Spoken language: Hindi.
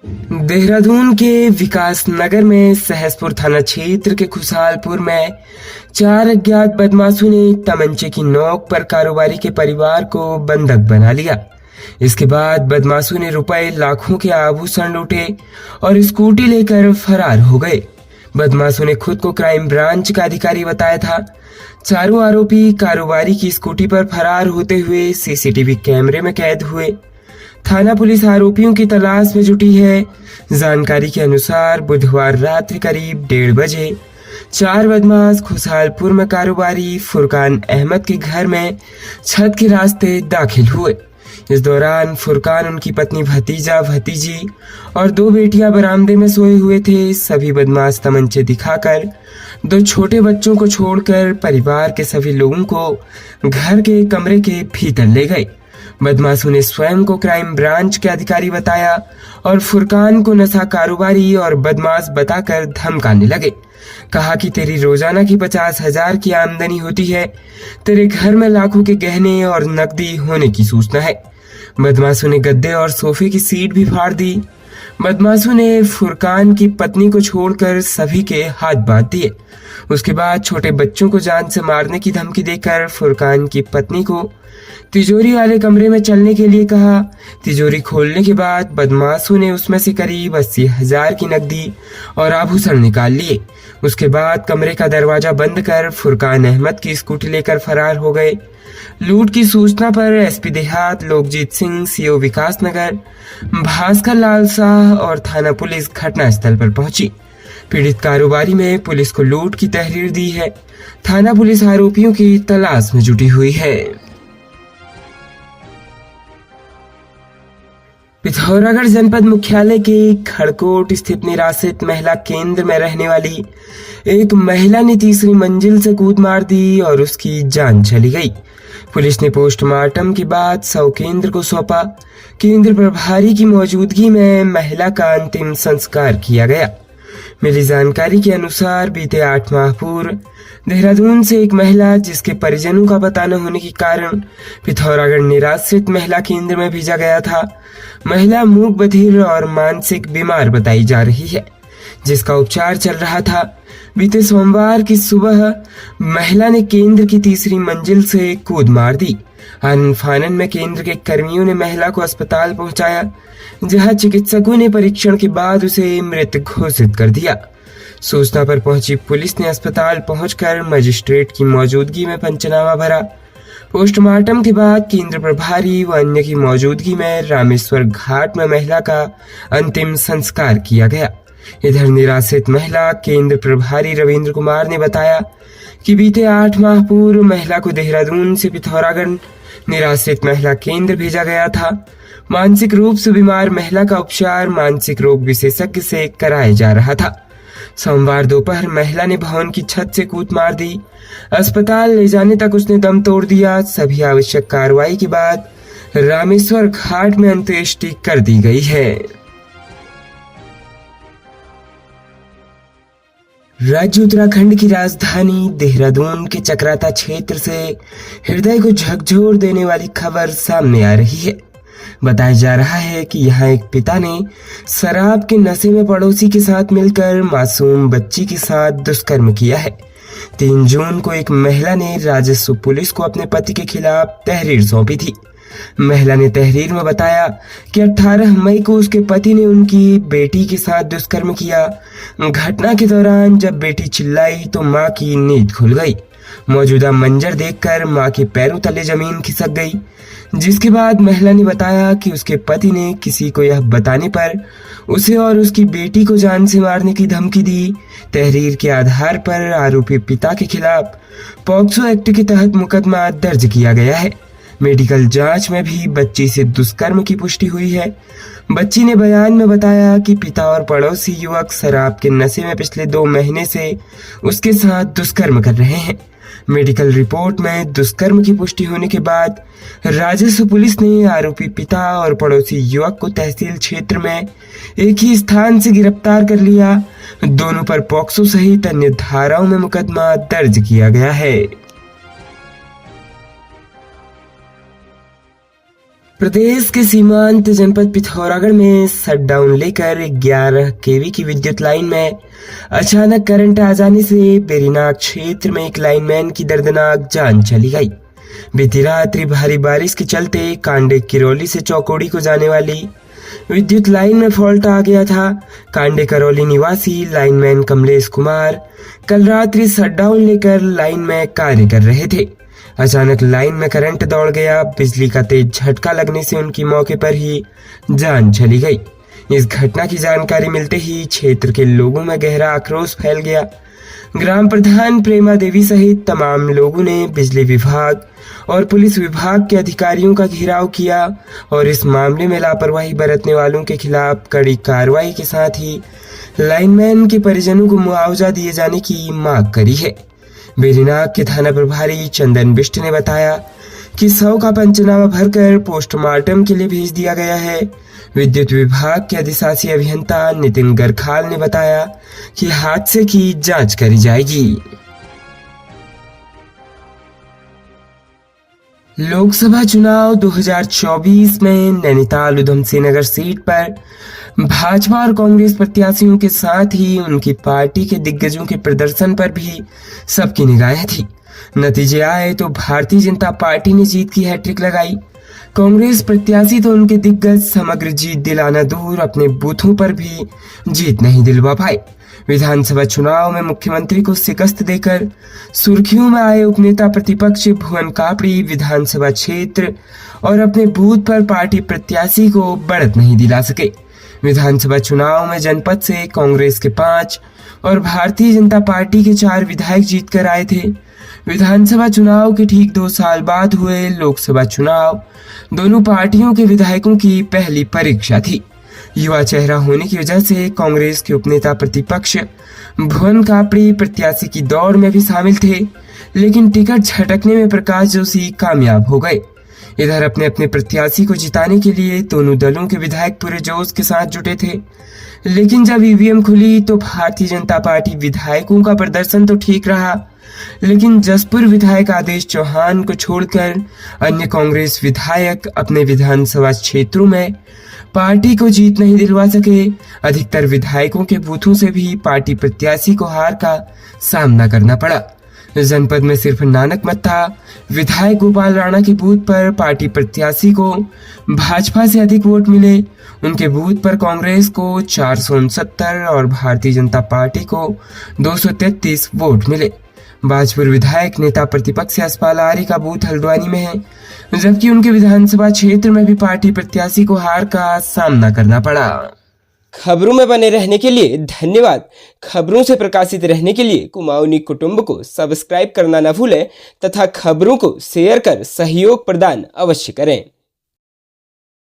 देहरादून के विकास नगर में सहसपुर थाना क्षेत्र के खुशहालपुर में 4 अज्ञात बदमाशों ने तमंचे की नोक पर कारोबारी के परिवार को बंधक बना लिया। इसके बाद बदमाशों ने रुपए लाखों के आभूषण लूटे और स्कूटी लेकर फरार हो गए। बदमाशों ने खुद को क्राइम ब्रांच का अधिकारी बताया था। चारों आरोपी कारोबारी की स्कूटी पर फरार होते हुए सीसीटीवी कैमरे में कैद हुए। थाना पुलिस आरोपियों की तलाश में जुटी है। जानकारी के अनुसार बुधवार रात्रि करीब 1:30 बजे 4 बदमाश खुशहालपुर में कारोबारी फुरकान अहमद के घर में छत के रास्ते दाखिल हुए। इस दौरान फुरकान, उनकी पत्नी, भतीजा भतीजी और 2 बेटियां बरामदे में सोए हुए थे। सभी बदमाश तमंचे दिखाकर 2 छोटे बच्चों को छोड़कर परिवार के सभी लोगों को घर के कमरे के भीतर ले गए। बदमाशों ने स्वयं को क्राइम ब्रांच के अधिकारी बताया और फुरकान को नशा कारोबारी और बदमाश बताकर धमकाने लगे। कहा कि तेरी रोजाना की 50,000 की आमदनी होती है, तेरे घर में लाखों के गहने और नकदी होने की सूचना है। बदमाशों ने गद्दे और सोफे की सीट भी फाड़ दी। बदमाशों ने फुरकान की पत्नी को छोड़कर सभी के हाथ बांध दिए। उसके बाद छोटे बच्चों को जान से मारने की धमकी देकर फुरकान की पत्नी को तिजोरी वाले कमरे में चलने के लिए कहा। तिजोरी खोलने के बाद बदमाशों ने उसमें से करीब 80,000 की नकदी और आभूषण निकाल लिए। उसके बाद कमरे का दरवाजा बंद कर फुरकान अहमद की स्कूटी लेकर फरार हो गए। लूट की सूचना पर एसपी देहात लोकजीत सिंह, सीओ विकास नगर भास्कर लाल शाह और थाना पुलिस घटनास्थल पर पहुंची। पीड़ित कारोबारी में पुलिस को लूट की तहरीर दी है। थाना पुलिस आरोपियों की तलाश में जुटी हुई है। पिथौरागढ़ जनपद मुख्यालय के खड़कोट स्थित निराश्रित महिला केंद्र में रहने वाली एक महिला ने तीसरी मंजिल से कूद मार दी और उसकी जान चली गई। पुलिस ने पोस्टमार्टम के बाद शव केंद्र को सौंपा। केंद्र प्रभारी की मौजूदगी में महिला का अंतिम संस्कार किया गया। मिली जानकारी के अनुसार बीते 8 माह पूर्व देहरादून से एक महिला, जिसके परिजनों का पता न होने के कारण पिथौरागढ़ निराश्रित महिला केंद्र में भेजा गया था। महिला मूक बधिर और मानसिक बीमार बताई जा रही है, जिसका उपचार चल रहा था। बीते सोमवार की सुबह महिला ने केंद्र की तीसरी मंजिल से कूद मार दी। आनन फानन में केंद्र के कर्मियों ने महिला को अस्पताल पहुंचाया, जहां चिकित्सकों ने परीक्षण के बाद उसे मृत घोषित कर दिया। सूचना पर पहुंची पुलिस ने अस्पताल पहुंचकर मजिस्ट्रेट की मौजूदगी में पंचनामा भरा। पोस्टमार्टम के बाद केंद्र प्रभारी व अन्य की मौजूदगी में रामेश्वर घाट में महिला का अंतिम संस्कार किया गया। इधर निराश्रित महिला केंद्र प्रभारी रविंद्र कुमार ने बताया कि बीते 8 माह पूर्व महिला को देहरादून से पिथौरागढ़ निराश्रित महिला केंद्र भेजा गया था। मानसिक रूप से बीमार महिला का उपचार मानसिक रोग विशेषज्ञ से कराया जा रहा था। सोमवार दोपहर महिला ने भवन की छत से कूद मार दी। अस्पताल ले जाने तक उसने दम तोड़ दिया। सभी आवश्यक कार्रवाई के बाद रामेश्वर घाट में अंत्येष्टि कर दी गई है। राज्य उत्तराखंड की राजधानी देहरादून के चक्राता क्षेत्र से हृदय को झकझोर देने वाली खबर सामने आ रही है। बताया जा रहा है कि यहाँ एक पिता ने शराब के नशे में पड़ोसी के साथ मिलकर मासूम बच्ची के साथ दुष्कर्म किया है। 3 जून को एक महिला ने राजस्व पुलिस को अपने पति के खिलाफ तहरीर सौंपी थी। महिला ने तहरीर में बताया कि 18 मई को उसके पति ने उनकी बेटी के साथ दुष्कर्म किया। घटना के दौरान जब बेटी चिल्लाई तो मां की नींद खुल गई। मौजूदा मंजर देखकर मां के पैरों तले जमीन खिसक गई, जिसके बाद महिला ने बताया कि उसके पति ने किसी को यह बताने पर उसे और उसकी बेटी को जान से मारने की धमकी दी। तहरीर के आधार पर आरोपी पिता के खिलाफ पॉक्सो एक्ट के तहत मुकदमा दर्ज किया गया है। मेडिकल जांच में भी बच्ची से दुष्कर्म की पुष्टि हुई है। बच्ची ने बयान में बताया कि पिता और पड़ोसी युवक शराब के नशे में पिछले 2 महीने से उसके साथ दुष्कर्म कर रहे हैं। मेडिकल रिपोर्ट में दुष्कर्म की पुष्टि होने के बाद राजस्व पुलिस ने आरोपी पिता और पड़ोसी युवक को तहसील क्षेत्र में एक ही स्थान से गिरफ्तार कर लिया। दोनों पर पॉक्सो सहित अन्य धाराओं में मुकदमा दर्ज किया गया है। प्रदेश के सीमांत जनपद पिथौरागढ़ में शटडाउन लेकर 11 केवी की विद्युत लाइन में अचानक करंट आ जाने से बेरीनाग क्षेत्र में एक लाइनमैन की दर्दनाक जान चली गई। बीती रात्रि भारी बारिश के चलते कांडे किरौली से चौकोड़ी को जाने वाली विद्युत लाइन में फॉल्ट आ गया था। कांडे करौली निवासी लाइनमैन कमलेश कुमार कल रात्रि शटडाउन लेकर लाइन में कार्य कर रहे थे। अचानक लाइन में करंट दौड़ गया। बिजली का तेज झटका लगने से उनकी मौके पर ही जान चली गई। इस घटना की जानकारी मिलते ही क्षेत्र के लोगों में गहरा आक्रोश फैल गया। ग्राम प्रधान प्रेमा देवी सहित तमाम लोगों ने बिजली विभाग और पुलिस विभाग के अधिकारियों का घेराव किया और इस मामले में लापरवाही बरतने वालों के खिलाफ कड़ी कार्रवाई के साथ ही लाइनमैन के परिजनों को मुआवजा दिए जाने की मांग करी है। बेरीनाग के थाना प्रभारी चंदन बिष्ट ने बताया कि शव का पंचनामा भरकर पोस्टमार्टम के लिए भेज दिया गया है। विद्युत विभाग के अधिशासी अभियंता नितिन गरखाल ने बताया कि हादसे की जांच करी जाएगी। लोकसभा चुनाव 2024 में नैनीताल उधमसिंह नगर सीट पर भाजपा और कांग्रेस प्रत्याशियों के साथ ही उनकी पार्टी के दिग्गजों के प्रदर्शन पर भी सबकी निगाहें थी। नतीजे आए तो भारतीय जनता पार्टी ने जीत की हैट्रिक लगाई। कांग्रेस प्रत्याशी तो उनके दिग्गज समग्र जीत दिलाना दूर अपने बूथों पर भी जीत नहीं दिलवा पाए। विधानसभा चुनाव में मुख्यमंत्री को शिकस्त देकर सुर्खियों में आए उपनेता प्रतिपक्ष भुवन कापड़ी विधानसभा क्षेत्र और अपने बूथ पर पार्टी प्रत्याशी को बढ़त नहीं दिला सके। विधानसभा चुनाव में जनपद से कांग्रेस के 5 और भारतीय जनता पार्टी के 4 विधायक जीतकर आए थे। विधानसभा चुनाव के ठीक 2 साल बाद हुए लोकसभा चुनाव दोनों पार्टियों के विधायकों की पहली परीक्षा थी। युवा चेहरा होने की वजह से कांग्रेस के उपनेता प्रतिपक्ष भुवन कापड़ी प्रत्याशी की दौड़ में भी शामिल थे, लेकिन टिकट झटकने में प्रकाश जोशी कामयाब हो गए। इधर अपने अपने प्रत्याशी को जिताने के लिए दोनों दलों के विधायक पूरे जोश के साथ जुटे थे, लेकिन जब ईवीएम खुली तो भारतीय जनता पार्टी विधायकों का प्रदर्शन तो ठीक रहा, लेकिन जसपुर विधायक आदेश चौहान को छोड़कर अन्य कांग्रेस विधायक अपने विधानसभा क्षेत्रों में पार्टी को जीत नहीं दिलवा सके। अधिकतर विधायकों के बूथों से भी पार्टी प्रत्याशी को हार का सामना करना पड़ा। जनपद में सिर्फ नानक मत्था विधायक गोपाल राणा के बूथ पर पार्टी प्रत्याशी को भाजपा से अधिक वोट मिले। उनके बूथ पर कांग्रेस को 469 और भारतीय जनता पार्टी को 233 वोट मिले। बाजपुर विधायक नेता प्रतिपक्ष यशपाल आर्य का बूथ हल्द्वानी में है, जबकि उनके विधानसभा क्षेत्र में भी पार्टी प्रत्याशी को हार का सामना करना पड़ा। खबरों में बने रहने के लिए धन्यवाद। खबरों से प्रकाशित रहने के लिए कुमाऊनी कुटुंब को सब्सक्राइब करना न भूलें तथा खबरों को शेयर कर सहयोग प्रदान अवश्य करें।